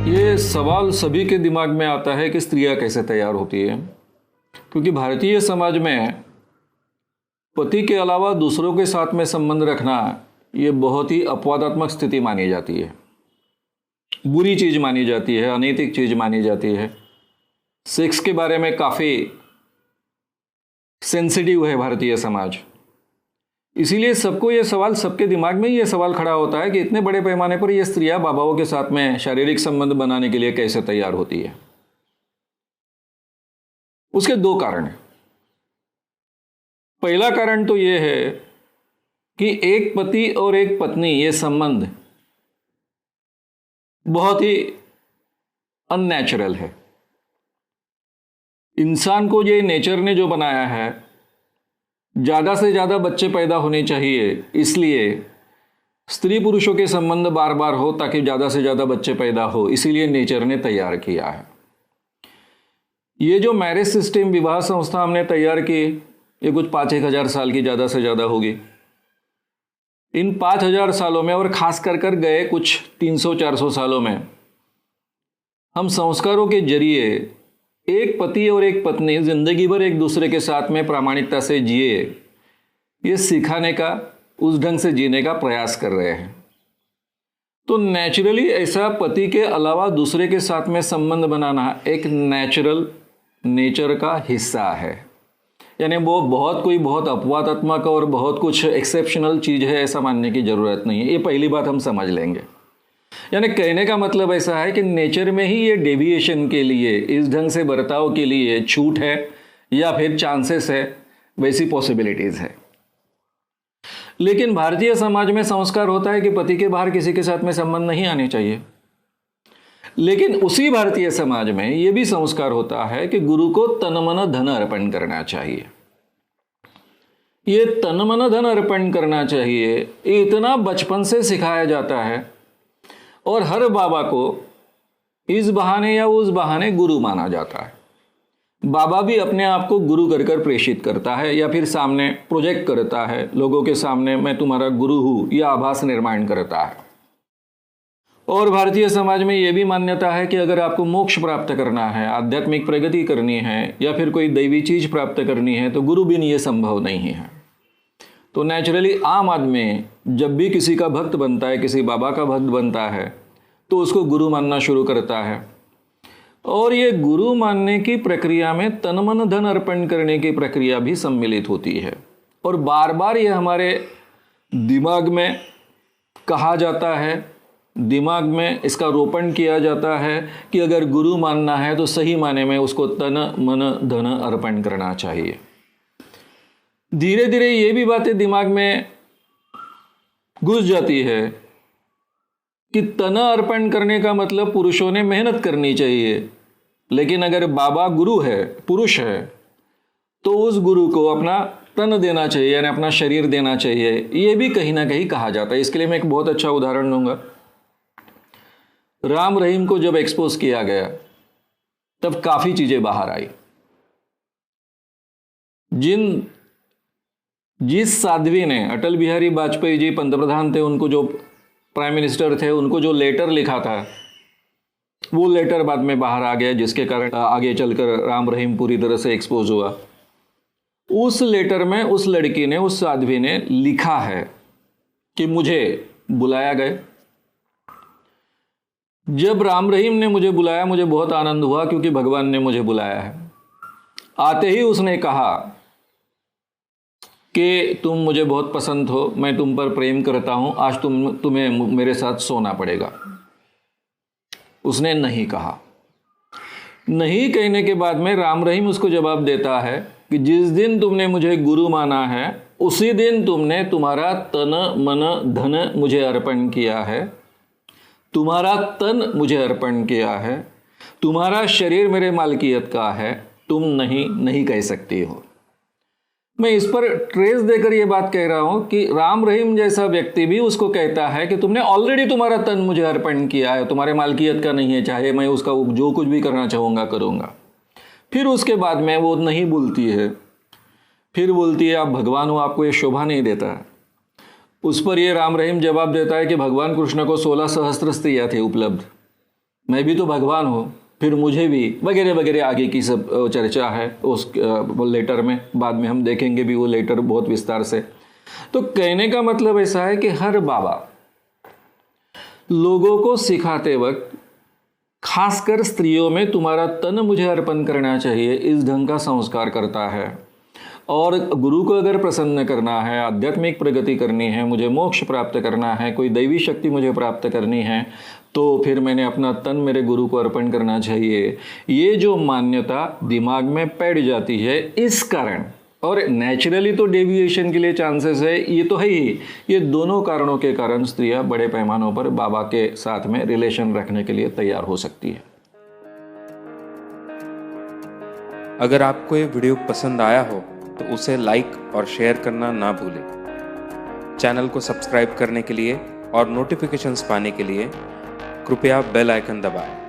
ये सवाल सभी के दिमाग में आता है कि स्त्रियां कैसे तैयार होती है, क्योंकि भारतीय समाज में पति के अलावा दूसरों के साथ में संबंध रखना ये बहुत ही अपवादात्मक स्थिति मानी जाती है, बुरी चीज मानी जाती है, अनैतिक चीज मानी जाती है। सेक्स के बारे में काफी सेंसिटिव है भारतीय समाज। इसीलिए सबको ये सवाल, सबके दिमाग में ये सवाल खड़ा होता है कि इतने बड़े पैमाने पर ये स्त्रियां बाबाओं के साथ में शारीरिक संबंध बनाने के लिए कैसे तैयार होती है। उसके दो कारण हैं। पहला कारण तो ये है कि एक पति और एक पत्नी ये संबंध बहुत ही अननेचुरल है। इंसान को ये नेचर ने जो बनाया है, ज्यादा से ज्यादा बच्चे पैदा होने चाहिए, इसलिए स्त्री पुरुषों के संबंध बार बार हो ताकि ज्यादा से ज्यादा बच्चे पैदा हो, इसीलिए नेचर ने तैयार किया है। ये जो मैरिज सिस्टम, विवाह संस्था हमने तैयार की, ये कुछ 5,000 साल की ज्यादा से ज्यादा होगी। इन 5,000 सालों में और खास कर गए कुछ 300-400 सालों में हम संस्कारों के जरिए एक पति और एक पत्नी जिंदगी भर एक दूसरे के साथ में प्रामाणिकता से जिए, ये सिखाने का, उस ढंग से जीने का प्रयास कर रहे हैं। तो नेचुरली ऐसा पति के अलावा दूसरे के साथ में संबंध बनाना एक नेचुरल नेचर का हिस्सा है। यानी वो बहुत अपवादात्मक और बहुत कुछ एक्सेप्शनल चीज है ऐसा मानने की जरूरत नहीं है। ये पहली बात हम समझ लेंगे। यानी कहने का मतलब ऐसा है कि नेचर में ही ये डेविएशन के लिए, इस ढंग से बर्ताव के लिए छूट है या फिर चांसेस है, वैसी पॉसिबिलिटीज है। लेकिन भारतीय समाज में संस्कार होता है कि पति के बाहर किसी के साथ में संबंध नहीं आने चाहिए। लेकिन उसी भारतीय समाज में यह भी संस्कार होता है कि गुरु को तन मन धन अर्पण करना चाहिए। ये तन मन धन अर्पण करना चाहिए, ये इतना बचपन से सिखाया जाता है और हर बाबा को इस बहाने या उस बहाने गुरु माना जाता है। बाबा भी अपने आप को गुरु कर प्रेषित करता है या फिर सामने प्रोजेक्ट करता है, लोगों के सामने मैं तुम्हारा गुरु हूं, यह आभास निर्माण करता है। और भारतीय समाज में यह भी मान्यता है कि अगर आपको मोक्ष प्राप्त करना है, आध्यात्मिक प्रगति करनी है या फिर कोई दैवी चीज प्राप्त करनी है तो गुरु बिन ये संभव नहीं है। तो नेचुरली आम आदमी जब भी किसी का भक्त बनता है, किसी बाबा का भक्त बनता है, तो उसको गुरु मानना शुरू करता है। और ये गुरु मानने की प्रक्रिया में तन मन धन अर्पण करने की प्रक्रिया भी सम्मिलित होती है। और बार बार ये हमारे दिमाग में कहा जाता है, दिमाग में इसका रोपण किया जाता है कि अगर गुरु मानना है तो सही माने में उसको तन मन धन अर्पण करना चाहिए। धीरे धीरे ये भी बातें दिमाग में घुस जाती है कि तन अर्पण करने का मतलब पुरुषों ने मेहनत करनी चाहिए, लेकिन अगर बाबा गुरु है, पुरुष है, तो उस गुरु को अपना तन देना चाहिए, यानी अपना शरीर देना चाहिए। ये भी कहीं ना कहीं कहा जाता है। इसके लिए मैं एक बहुत अच्छा उदाहरण दूंगा। राम रहीम को जब एक्सपोज किया गया तब काफी चीजें बाहर आई। जिस साध्वी ने, अटल बिहारी वाजपेयी जी पंतप्रधान थे, उनको जो प्राइम मिनिस्टर थे, उनको जो लेटर लिखा था, वो लेटर बाद में बाहर आ गया, जिसके कारण आगे चलकर राम रहीम पूरी तरह से एक्सपोज हुआ। उस लेटर में उस लड़की ने, उस साध्वी ने लिखा है कि मुझे बुलाया गया। जब राम रहीम ने मुझे बुलाया, मुझे बहुत आनंद हुआ क्योंकि भगवान ने मुझे बुलाया है। आते ही उसने कहा कि तुम मुझे बहुत पसंद हो, मैं तुम पर प्रेम करता हूं, आज तुम्हें मेरे साथ सोना पड़ेगा। उसने नहीं कहा। नहीं कहने के बाद में राम रहीम उसको जवाब देता है कि जिस दिन तुमने मुझे गुरु माना है, उसी दिन तुमने तुम्हारा तन मन धन मुझे अर्पण किया है, तुम्हारा तन मुझे अर्पण किया है, तुम्हारा शरीर मेरे मालकियत का है, तुम नहीं कह सकती हो। मैं इस पर ट्रेस देकर यह बात कह रहा हूं कि राम रहीम जैसा व्यक्ति भी उसको कहता है कि तुमने ऑलरेडी तुम्हारा तन मुझे अर्पण किया है, तुम्हारे मालकियत का नहीं है, चाहे मैं उसका जो कुछ भी करना चाहूंगा करूंगा। फिर उसके बाद में वो नहीं बोलती है, फिर बोलती है आप भगवान हो, आपको ये शोभा नहीं देता। उस पर ये राम रहीम जवाब देता है कि भगवान कृष्ण को 16 सहस्त्र स्त्रियां थी उपलब्ध, मैं भी तो भगवान हूँ, फिर मुझे भी, वगैरह वगैरह आगे की सब चर्चा है उस लेटर में, बाद में हम देखेंगे भी वो लेटर बहुत विस्तार से। तो कहने का मतलब ऐसा है कि हर बाबा लोगों को सिखाते वक्त खासकर स्त्रियों में तुम्हारा तन मुझे अर्पण करना चाहिए, इस ढंग का संस्कार करता है। और गुरु को अगर प्रसन्न करना है, आध्यात्मिक प्रगति करनी है, मुझे मोक्ष प्राप्त करना है, कोई दैवी शक्ति मुझे प्राप्त करनी है, तो फिर मैंने अपना तन मेरे गुरु को अर्पण करना चाहिए। ये जो मान्यता दिमाग में बैठ जाती है, इस कारण, और नेचुरली तो डेविएशन के लिए चांसेस है, ये तो है ही, ये दोनों कारणों के कारण स्त्रियां बड़े पैमानों पर बाबा के साथ में रिलेशन रखने के लिए तैयार हो सकती है। अगर आपको ये वीडियो पसंद आया हो तो उसे लाइक और शेयर करना ना भूलें। चैनल को सब्सक्राइब करने के लिए और नोटिफिकेशंस पाने के लिए कृपया बेल आइकन दबाएं।